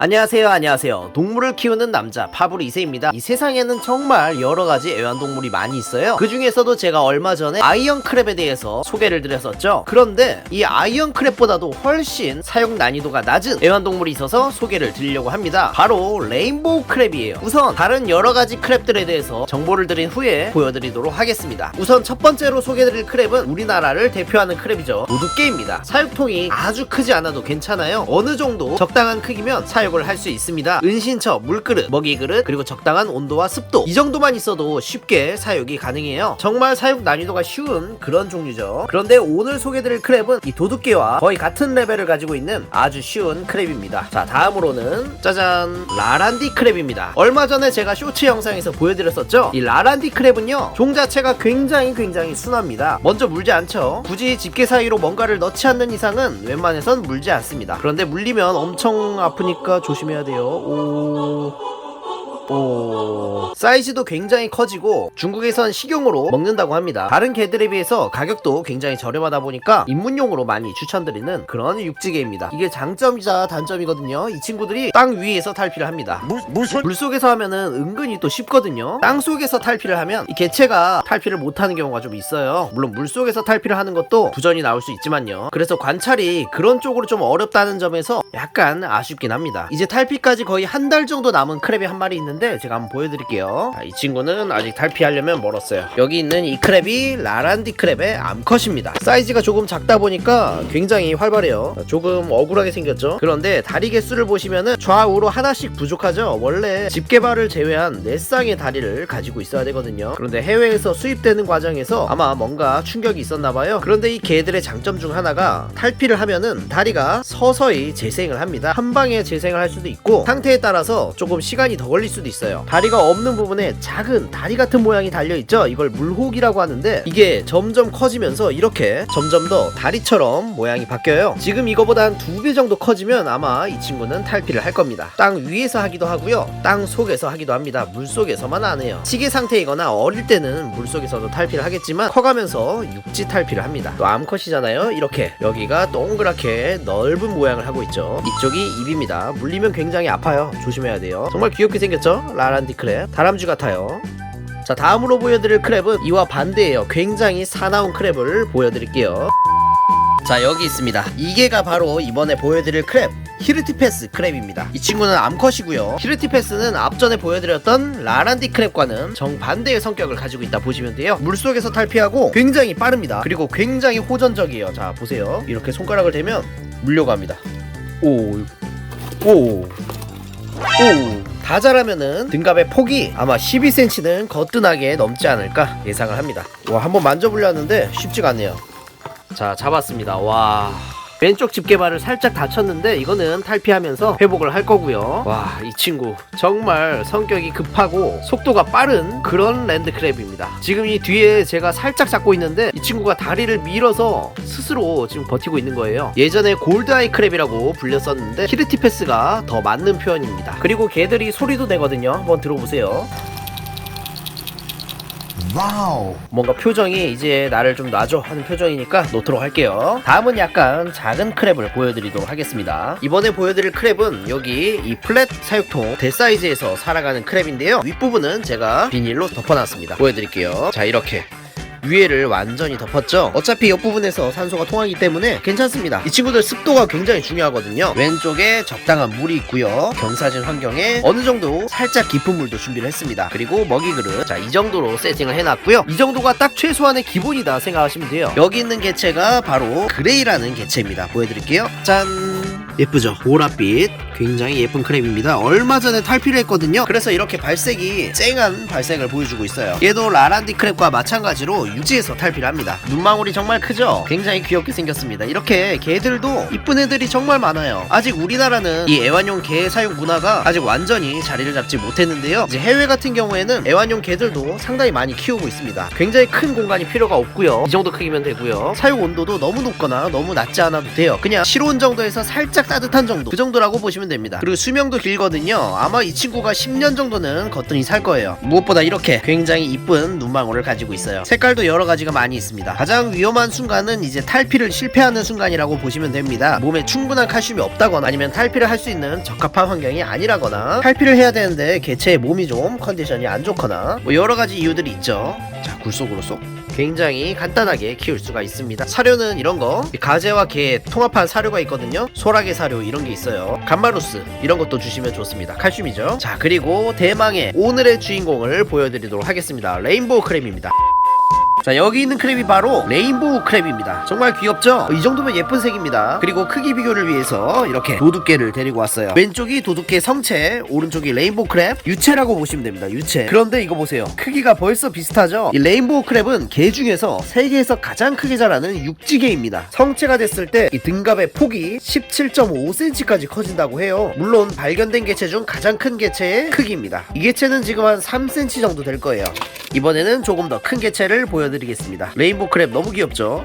안녕하세요. 동물을 키우는 남자 파브르 2세입니다. 이 세상에는 정말 여러가지 애완동물이 많이 있어요. 그 중에서도 제가 얼마 전에 아이언 크랩에 대해서 소개를 드렸었죠. 그런데 이 아이언 크랩보다도 훨씬 사용 난이도가 낮은 애완동물이 있어서 소개를 드리려고 합니다. 바로 레인보우 크랩이에요. 우선 다른 여러가지 크랩들에 대해서 정보를 드린 후에 보여드리도록 하겠습니다. 우선 첫 번째로 소개드릴 크랩은 우리나라를 대표하는 크랩이죠. 도둑개입니다. 사육통이 아주 크지 않아도 괜찮아요. 어느 정도 적당한 크기면 사육을 할 수 있습니다. 은신처, 물그릇, 먹이그릇, 그리고 적당한 온도와 습도, 이 정도만 있어도 쉽게 사육이 가능해요. 정말 사육 난이도가 쉬운 그런 종류죠. 그런데 오늘 소개드릴 크랩은 이 도둑개와 거의 같은 레벨을 가지고 있는 아주 쉬운 크랩입니다. 자, 다음으로는 짜잔, 라란디 크랩입니다. 얼마 전에 제가 쇼츠 영상에서 보여드렸었죠. 이 라란디 크랩은요, 종 자체가 굉장히 순합니다. 먼저 물지 않죠. 굳이 집게 사이로 뭔가를 넣지 않는 이상은 웬만해선 물지 않습니다. 그런데 물리면 엄청 아프니까 조심해야 돼요. 사이즈도 굉장히 커지고 중국에선 식용으로 먹는다고 합니다. 다른 개들에 비해서 가격도 굉장히 저렴하다 보니까 입문용으로 많이 추천드리는 그런 육지개입니다. 이게 장점이자 단점이거든요. 이 친구들이 땅 위에서 탈피를 합니다. 물속에서 하면은 은근히 또 쉽거든요. 땅속에서 탈피를 하면 이 개체가 탈피를 못하는 경우가 좀 있어요. 물론 물속에서 탈피를 하는 것도 부전이 나올 수 있지만요. 그래서 관찰이 그런 쪽으로 좀 어렵다는 점에서 약간 아쉽긴 합니다. 이제 탈피까지 거의 한 달 정도 남은 크랩이 한 마리 있는데 제가 한번 보여드릴게요. 자, 이 친구는 아직 탈피하려면 멀었어요. 여기 있는 이 크랩이 라란디 크랩의 암컷입니다. 사이즈가 조금 작다 보니까 굉장히 활발해요. 조금 억울하게 생겼죠. 그런데 다리 개수를 보시면은 좌우로 하나씩 부족하죠. 원래 집게발을 제외한 4쌍의 다리를 가지고 있어야 되거든요. 그런데 해외에서 수입되는 과정에서 아마 뭔가 충격이 있었나봐요. 그런데 이 개들의 장점 중 하나가 탈피를 하면은 다리가 서서히 재생을 합니다. 한 방에 재생을 할 수도 있고 상태에 따라서 조금 시간이 더 걸릴 수도 있어요. 다리가 없는 부분에 작은 다리 같은 모양이 달려있죠. 이걸 물혹이라고 하는데 이게 점점 커지면서 이렇게 점점 더 다리처럼 모양이 바뀌어요. 지금 이거보다 한 2배 정도 커지면 아마 이 친구는 탈피를 할 겁니다. 땅 위에서 하기도 하고요, 땅 속에서 하기도 합니다. 물속에서만 안 해요. 시계 상태이거나 어릴 때는 물속에서도 탈피를 하겠지만 커가면서 육지 탈피를 합니다. 또 암컷이잖아요. 이렇게 여기가 동그랗게 넓은 모양을 하고 있죠. 이쪽이 입입니다. 물리면 굉장히 아파요. 조심해야 돼요. 정말 귀엽게 생겼죠? 라란디 크랩. 다람쥐 같아요. 자, 다음으로 보여드릴 크랩은 이와 반대예요. 굉장히 사나운 크랩을 보여드릴게요. 자, 여기 있습니다. 이게가 바로 이번에 보여드릴 크랩, 히르티페스 크랩입니다. 이 친구는 암컷이고요. 히르티페스는 앞전에 보여드렸던 라란디 크랩과는 정반대의 성격을 가지고 있다 보시면 돼요. 물속에서 탈피하고 굉장히 빠릅니다. 그리고 굉장히 호전적이에요. 자, 보세요. 이렇게 손가락을 대면 물려고 합니다. 다 잘하면은 등갑의 폭이 아마 12cm는 거뜬하게 넘지 않을까 예상을 합니다. 와, 한번 만져보려 하는데 쉽지가 않네요. 자, 잡았습니다. 와, 왼쪽 집게발을 살짝 다쳤는데 이거는 탈피하면서 회복을 할 거고요. 와, 이 친구 정말 성격이 급하고 속도가 빠른 그런 랜드크랩입니다. 지금 이 뒤에 제가 살짝 잡고 있는데 이 친구가 다리를 밀어서 스스로 지금 버티고 있는 거예요. 예전에 골드아이 크랩이라고 불렸었는데 히르티페스가 더 맞는 표현입니다. 그리고 걔들이 소리도 내거든요. 한번 들어보세요. 와우, 뭔가 표정이 이제 나를 좀 놔줘 하는 표정이니까 놓도록 할게요. 다음은 약간 작은 크랩을 보여드리도록 하겠습니다. 이번에 보여드릴 크랩은 여기 이 플랫 사육통 대사이즈에서 살아가는 크랩인데요, 윗부분은 제가 비닐로 덮어놨습니다. 보여드릴게요. 자, 이렇게 위에를 완전히 덮었죠. 어차피 옆부분에서 산소가 통하기 때문에 괜찮습니다. 이 친구들 습도가 굉장히 중요하거든요. 왼쪽에 적당한 물이 있고요, 경사진 환경에 어느 정도 살짝 깊은 물도 준비를 했습니다. 그리고 먹이 그릇, 자, 이 정도로 세팅을 해놨고요. 이 정도가 딱 최소한의 기본이다 생각하시면 돼요. 여기 있는 개체가 바로 그레이라는 개체입니다. 보여드릴게요. 짠, 예쁘죠? 보랏빛 굉장히 예쁜 크랩입니다. 얼마 전에 탈피를 했거든요. 그래서 이렇게 발색이 쨍한 발색을 보여주고 있어요. 얘도 라란디 크랩과 마찬가지로 육지에서 탈피를 합니다. 눈망울이 정말 크죠? 굉장히 귀엽게 생겼습니다. 이렇게 개들도 이쁜 애들이 정말 많아요. 아직 우리나라는 이 애완용 개 사육 문화가 아직 완전히 자리를 잡지 못했는데요, 이제 해외 같은 경우에는 애완용 개들도 상당히 많이 키우고 있습니다. 굉장히 큰 공간이 필요가 없고요, 이 정도 크기면 되고요. 사육 온도도 너무 높거나 너무 낮지 않아도 돼요. 그냥 실온 정도에서 살짝 따뜻한 정도, 그 정도라고 보시면 하시면 됩니다. 그리고 수명도 길거든요. 아마 이 친구가 10년 정도는 거뜬히 살 거예요. 무엇보다 이렇게 굉장히 이쁜 눈망울을 가지고 있어요. 색깔도 여러 가지가 많이 있습니다. 가장 위험한 순간은 이제 탈피를 실패하는 순간이라고 보시면 됩니다. 몸에 충분한 칼슘이 없다거나 아니면 탈피를 할 수 있는 적합한 환경이 아니라거나 탈피를 해야 되는데 개체의 몸이 좀 컨디션이 안 좋거나 뭐 여러 가지 이유들이 있죠. 자, 굴속으로 쏙. 굉장히 간단하게 키울 수가 있습니다. 사료는 이런 거 가재와 게 통합한 사료가 있거든요. 소라게 사료 이런 게 있어요. 감마루스 이런 것도 주시면 좋습니다. 칼슘이죠. 자, 그리고 대망의 오늘의 주인공을 보여드리도록 하겠습니다. 레인보우 크랩입니다. 자, 여기 있는 크랩이 바로 레인보우 크랩입니다. 정말 귀엽죠? 이 정도면 예쁜 색입니다. 그리고 크기 비교를 위해서 이렇게 도둑개를 데리고 왔어요. 왼쪽이 도둑개 성체, 오른쪽이 레인보우 크랩 유체라고 보시면 됩니다. 유체. 그런데 이거 보세요. 크기가 벌써 비슷하죠? 이 레인보우 크랩은 개 중에서 세계에서 가장 크게 자라는 육지개입니다. 성체가 됐을 때 이 등갑의 폭이 17.5cm까지 커진다고 해요. 물론 발견된 개체 중 가장 큰 개체의 크기입니다. 이 개체는 지금 한 3cm 정도 될 거예요. 이번에는 조금 더 큰 개체를 보여드리겠습니다. 레인보우 크랩 너무 귀엽죠?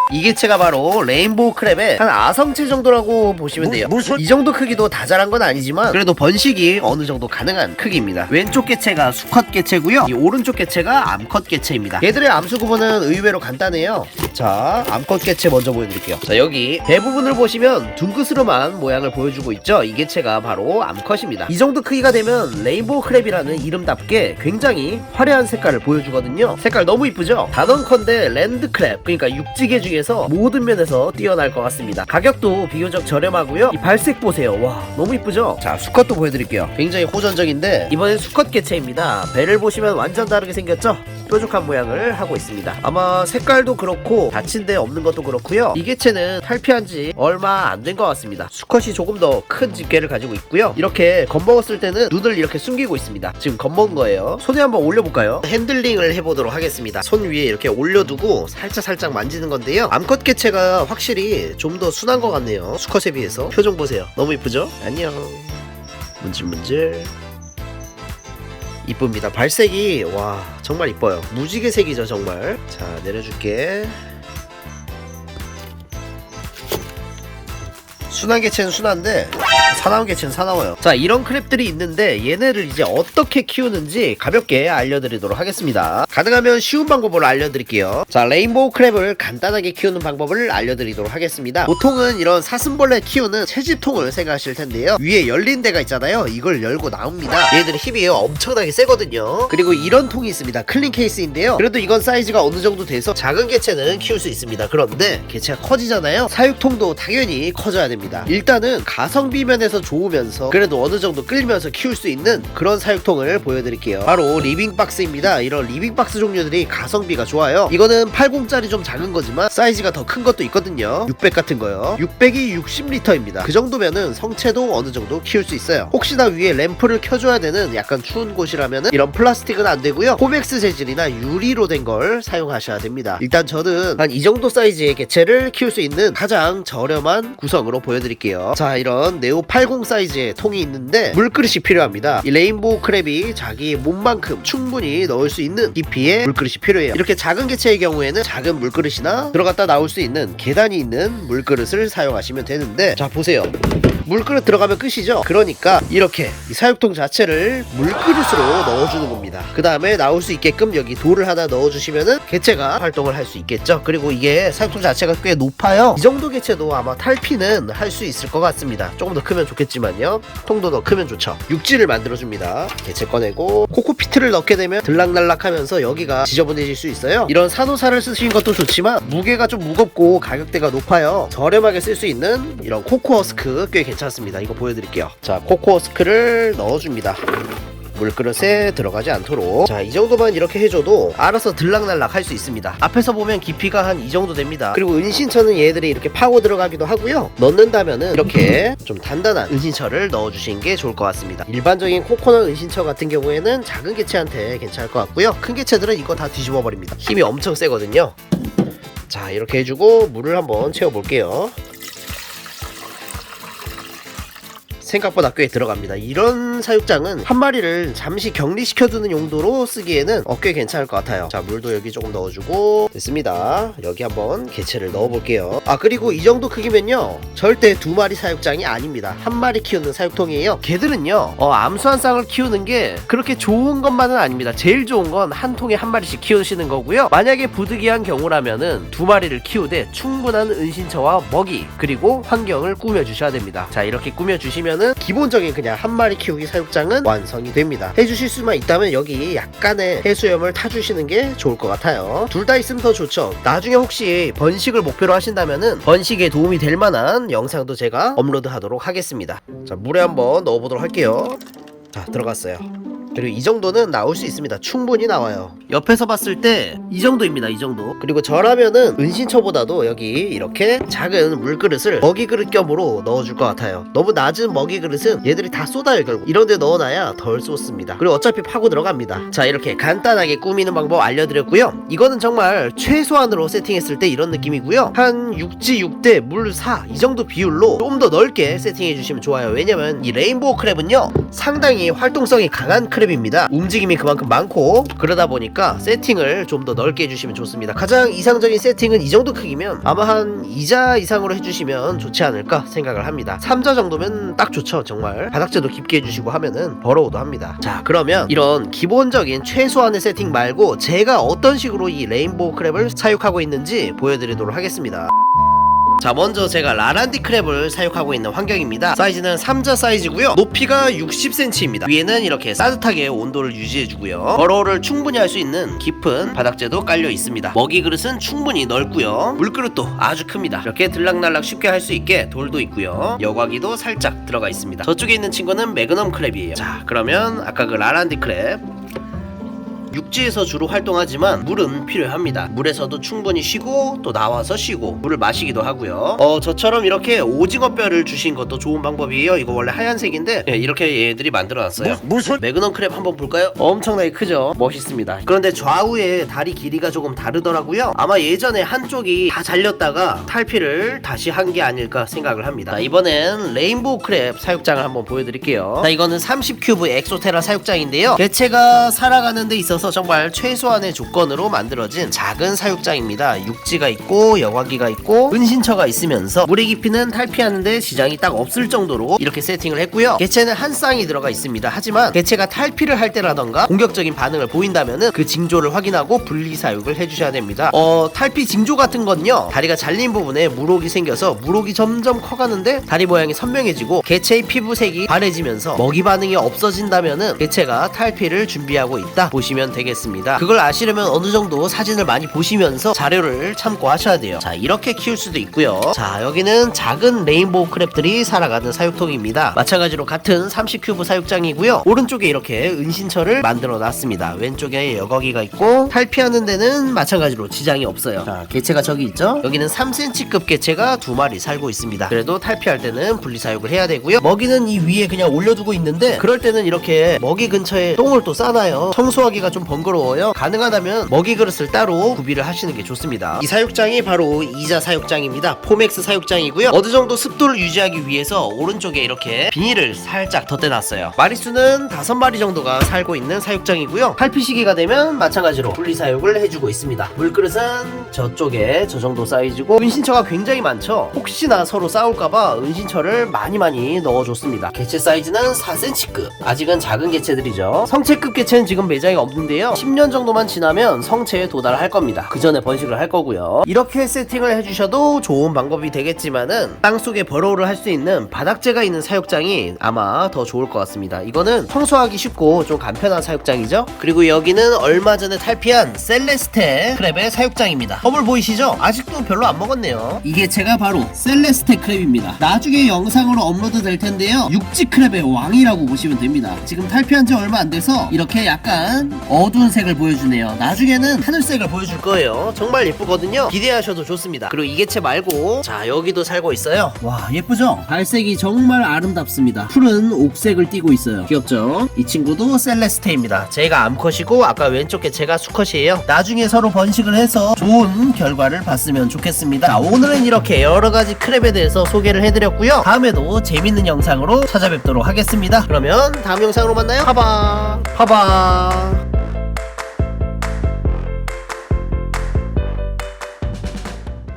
이 개체가 바로 레인보우 크랩의 한 아성체 정도라고 보시면 돼요. 이 정도 크기도 다 자란 건 아니지만 그래도 번식이 어느 정도 가능한 크기입니다. 왼쪽 개체가 수컷 개체고요. 이 오른쪽 개체가 암컷 개체입니다. 얘들의 암수 구분은 의외로 간단해요. 자, 암컷 개체 먼저 보여드릴게요. 자, 여기 대부분을 보시면 둥그스름한 모양을 보여주고 있죠. 이 개체가 바로 암컷입니다. 이 정도 크기가 되면 레인보우 크랩이라는 이름답게 굉장히 화려한 색깔을 보여주거든요. 색깔 너무 이쁘죠? 단언컨대 랜드 크랩, 그러니까 육지개 중에 모든 면에서 뛰어날 것 같습니다. 가격도 비교적 저렴하고요. 이 발색 보세요. 와, 너무 이쁘죠? 자, 수컷도 보여드릴게요. 굉장히 호전적인데 이번엔 수컷 개체입니다. 배를 보시면 완전 다르게 생겼죠? 뾰족한 모양을 하고 있습니다. 아마 색깔도 그렇고 다친 데 없는 것도 그렇고요. 이 개체는 탈피한 지 얼마 안 된 것 같습니다. 수컷이 조금 더 큰 집게를 가지고 있고요. 이렇게 겁먹었을 때는 눈을 이렇게 숨기고 있습니다. 지금 겁먹은 거예요. 손에 한번 올려볼까요? 핸들링을 해보도록 하겠습니다. 손 위에 이렇게 올려두고 살짝 만지는 건데요. 암컷 개체가 확실히 좀 더 순한 것 같네요. 수컷에 비해서. 표정 보세요. 너무 이쁘죠? 안녕. 문질문질. 이쁩니다. 발색이 와 정말 이뻐요. 무지개 색이죠 정말. 자, 내려줄게. 순한 개체는 순한데 사나운 개체는 사나워요. 자, 이런 크랩들이 있는데 얘네를 이제 어떻게 키우는지 가볍게 알려드리도록 하겠습니다. 가능하면 쉬운 방법을 알려드릴게요. 자, 레인보우 크랩을 간단하게 키우는 방법을 알려드리도록 하겠습니다. 보통은 이런 사슴벌레 키우는 채집통을 생각하실 텐데요. 위에 열린 데가 있잖아요. 이걸 열고 나옵니다. 얘들의 힘이 엄청나게 세거든요. 그리고 이런 통이 있습니다. 클린 케이스인데요. 그래도 이건 사이즈가 어느 정도 돼서 작은 개체는 키울 수 있습니다. 그런데 개체가 커지잖아요. 사육통도 당연히 커져야 됩니다. 일단은 가성비 면에서 좋으면서 그래도 어느 정도 끌면서 키울 수 있는 그런 사육통을 보여드릴게요. 바로 리빙박스입니다. 이런 리빙박스 종류들이 가성비가 좋아요. 이거는 80짜리 좀 작은 거지만 사이즈가 더 큰 것도 있거든요. 600 같은 거요. 600이 60리터입니다. 그 정도면은 성체도 어느 정도 키울 수 있어요. 혹시나 위에 램프를 켜줘야 되는 약간 추운 곳이라면은 이런 플라스틱은 안 되고요. 코맥스 재질이나 유리로 된 걸 사용하셔야 됩니다. 일단 저는 한 이 정도 사이즈의 개체를 키울 수 있는 가장 저렴한 구성으로 보여드릴게요. 자, 이런 네오 80 사이즈의 통이 있는데 물그릇이 필요합니다. 이 레인보우 크랩이 자기 몸만큼 충분히 넣을 수 있는 깊이의 물그릇이 필요해요. 이렇게 작은 개체의 경우에는 작은 물그릇이나 들어갔다 나올 수 있는 계단이 있는 물그릇을 사용하시면 되는데, 자 보세요. 물그릇 들어가면 끝이죠. 그러니까 이렇게 이 사육통 자체를 물그릇으로 넣어주는 겁니다. 그 다음에 나올 수 있게끔 여기 돌을 하나 넣어주시면은 개체가 활동을 할 수 있겠죠. 그리고 이게 사육통 자체가 꽤 높아요. 이 정도 개체도 아마 탈피는 할 수 있을 것 같습니다. 조금 더 크면 좋겠지만요. 통도 더 크면 좋죠. 육지를 만들어줍니다. 개체 꺼내고 코코피트를 넣게 되면 들락날락하면서 여기가 지저분해질 수 있어요. 이런 산호사를 쓰신 것도 좋지만 무게가 좀 무겁고 가격대가 높아요. 저렴하게 쓸 수 있는 이런 코코어스크 꽤 괜찮습니다. 이거 보여드릴게요. 자, 코코어스크를 넣어줍니다. 물그릇에 들어가지 않도록. 자, 이 정도만 이렇게 해줘도 알아서 들락날락 할 수 있습니다. 앞에서 보면 깊이가 한 이 정도 됩니다. 그리고 은신처는 얘들이 이렇게 파고 들어가기도 하고요. 넣는다면은 이렇게 좀 단단한 은신처를 넣어주시는 게 좋을 것 같습니다. 일반적인 코코넛 은신처 같은 경우에는 작은 개체한테 괜찮을 것 같고요. 큰 개체들은 이거 다 뒤집어 버립니다. 힘이 엄청 세거든요. 자, 이렇게 해주고 물을 한번 채워볼게요. 생각보다 꽤 들어갑니다. 이런 사육장은 한 마리를 잠시 격리시켜두는 용도로 쓰기에는 꽤 괜찮을 것 같아요. 자, 물도 여기 조금 넣어주고 됐습니다. 여기 한번 개체를 넣어볼게요. 그리고 이 정도 크기면요 절대 두 마리 사육장이 아닙니다. 한 마리 키우는 사육통이에요. 걔들은요 암수 한 쌍을 키우는 게 그렇게 좋은 것만은 아닙니다. 제일 좋은 건 한 통에 한 마리씩 키우시는 거고요. 만약에 부득이한 경우라면은 두 마리를 키우되 충분한 은신처와 먹이 그리고 환경을 꾸며주셔야 됩니다. 자, 이렇게 꾸며주시면은 기본적인 그냥 한 마리 키우기 사육장은 완성이 됩니다. 해주실 수만 있다면 여기 약간의 해수염을 타주시는 게 좋을 것 같아요. 둘 다 있으면 더 좋죠. 나중에 혹시 번식을 목표로 하신다면은 번식에 도움이 될 만한 영상도 제가 업로드 하도록 하겠습니다. 자, 물에 한번 넣어보도록 할게요. 자, 들어갔어요. 그리고 이 정도는 나올 수 있습니다. 충분히 나와요. 옆에서 봤을 때 이 정도입니다. 이 정도. 그리고 저라면은 은신처보다도 여기 이렇게 작은 물그릇을 먹이 그릇 겸으로 넣어줄 것 같아요. 너무 낮은 먹이 그릇은 얘들이 다 쏟아요. 결국 이런 데 넣어놔야 덜 쏟습니다. 그리고 어차피 파고 들어갑니다. 자, 이렇게 간단하게 꾸미는 방법 알려드렸고요. 이거는 정말 최소한으로 세팅했을 때 이런 느낌이고요. 한 6지 6대 물 4 이 정도 비율로 좀 더 넓게 세팅해 주시면 좋아요. 왜냐면 이 레인보우 크랩은요 상당히 활동성이 강한 크랩입니다. 움직임이 그만큼 많고 그러다 보니까 세팅을 좀 더 넓게 해주시면 좋습니다. 가장 이상적인 세팅은 이 정도 크기면 아마 한 2자 이상으로 해주시면 좋지 않을까 생각을 합니다. 3자 정도면 딱 좋죠. 정말 바닥재도 깊게 해주시고 하면은 버러워도 합니다. 자, 그러면 이런 기본적인 최소한의 세팅 말고 제가 어떤 식으로 이 레인보우 크랩을 사육하고 있는지 보여드리도록 하겠습니다. 자, 먼저 제가 라란디 크랩을 사육하고 있는 환경입니다. 사이즈는 3자 사이즈고요. 높이가 60cm입니다. 위에는 이렇게 따뜻하게 온도를 유지해주고요. 버러우를 충분히 할 수 있는 깊은 바닥재도 깔려 있습니다. 먹이 그릇은 충분히 넓고요. 물그릇도 아주 큽니다. 이렇게 들락날락 쉽게 할 수 있게 돌도 있고요. 여과기도 살짝 들어가 있습니다. 저쪽에 있는 친구는 매그넘 크랩이에요. 자, 그러면 아까 그 라란디 크랩 육지에서 주로 활동하지만 물은 필요합니다. 물에서도 충분히 쉬고 또 나와서 쉬고 물을 마시기도 하고요. 저처럼 이렇게 오징어 뼈를 주신 것도 좋은 방법이에요. 이거 원래 하얀색인데 이렇게 얘들이 만들어놨어요. 무슨 매그넘 크랩 한번 볼까요? 엄청나게 크죠? 멋있습니다. 그런데 좌우에 다리 길이가 조금 다르더라고요. 아마 예전에 한쪽이 다 잘렸다가 탈피를 다시 한 게 아닐까 생각을 합니다. 자, 이번엔 레인보우 크랩 사육장을 한번 보여드릴게요. 자, 이거는 30큐브 엑소테라 사육장인데요. 개체가 살아가는 데 있어서 정말 최소한의 조건으로 만들어진 작은 사육장입니다. 육지가 있고 여과기가 있고 은신처가 있으면서 물의 깊이는 탈피하는데 지장이 딱 없을 정도로 이렇게 세팅을 했고요. 개체는 한 쌍이 들어가 있습니다. 하지만 개체가 탈피를 할 때라던가 공격적인 반응을 보인다면은 그 징조를 확인하고 분리 사육을 해주셔야 됩니다. 탈피 징조 같은 건요, 다리가 잘린 부분에 물옥이 생겨서 물옥이 점점 커가는데 다리 모양이 선명해지고 개체의 피부색이 바래지면서 먹이 반응이 없어진다면은 개체가 탈피를 준비하고 있다 보시면 되겠습니다. 그걸 아시려면 어느 정도 사진을 많이 보시면서 자료를 참고하셔야 돼요. 자, 이렇게 키울 수도 있고요. 자, 여기는 작은 레인보우 크랩들이 살아가는 사육통입니다. 마찬가지로 같은 30큐브 사육장이고요. 오른쪽에 이렇게 은신처를 만들어 놨습니다. 왼쪽에 여거기가 있고 탈피하는 데는 마찬가지로 지장이 없어요. 자, 개체가 저기 있죠? 여기는 3cm급 개체가 2마리 살고 있습니다. 그래도 탈피할 때는 분리사육을 해야 되고요. 먹이는 이 위에 그냥 올려두고 있는데 그럴 때는 이렇게 먹이 근처에 똥을 또 싸놔요. 청소하기가 좀 번거로워요. 가능하다면 먹이 그릇을 따로 구비를 하시는 게 좋습니다. 이 사육장이 바로 이자 사육장입니다. 포맥스 사육장이고요. 어느 정도 습도를 유지하기 위해서 오른쪽에 이렇게 비닐을 살짝 덧대놨어요. 마리수는 5마리 정도가 살고 있는 사육장이고요. 탈피 시기가 되면 마찬가지로 분리사육을 해주고 있습니다. 물그릇은 저쪽에 저 정도 사이즈고 은신처가 굉장히 많죠. 혹시나 서로 싸울까봐 은신처를 많이 넣어줬습니다. 개체 사이즈는 4cm급. 아직은 작은 개체들이죠. 성체급 개체는 지금 매장에 없는데요. 10년 정도만 지나면 성체에 도달할 겁니다. 그 전에 번식을 할 거고요. 이렇게 세팅을 해주셔도 좋은 방법이 되겠지만은 땅속에 버러우를 할 수 있는 바닥재가 있는 사육장이 아마 더 좋을 것 같습니다. 이거는 청소하기 쉽고 좀 간편한 사육장이죠. 그리고 여기는 얼마 전에 탈피한 셀레스테 크랩의 사육장입니다. 허물 보이시죠? 아직도 별로 안 먹었네요. 이 개체가 바로 셀레스테 크랩입니다. 나중에 영상으로 업로드 될 텐데요. 육지 크랩의 왕이라고 보시면 됩니다. 지금 탈피한 지 얼마 안 돼서 이렇게 약간 어두운 색을 보여주네요. 나중에는 하늘색을 보여줄 거예요. 정말 예쁘거든요. 기대하셔도 좋습니다. 그리고 이 개체 말고 자 여기도 살고 있어요. 와 예쁘죠? 발색이 정말 아름답습니다. 푸른 옥색을 띠고 있어요. 귀엽죠? 이 친구도 셀레스테입니다. 제가 암컷이고 아까 왼쪽 개체가 수컷이에요. 나중에 서로 번식을 해서 좋은 결과를 봤으면 좋겠습니다. 자, 오늘은 이렇게 여러가지 크랩에 대해서 소개를 해드렸고요. 다음에도 재밌는 영상으로 찾아뵙도록 하겠습니다. 그러면 다음 영상으로 만나요. 파바 파바.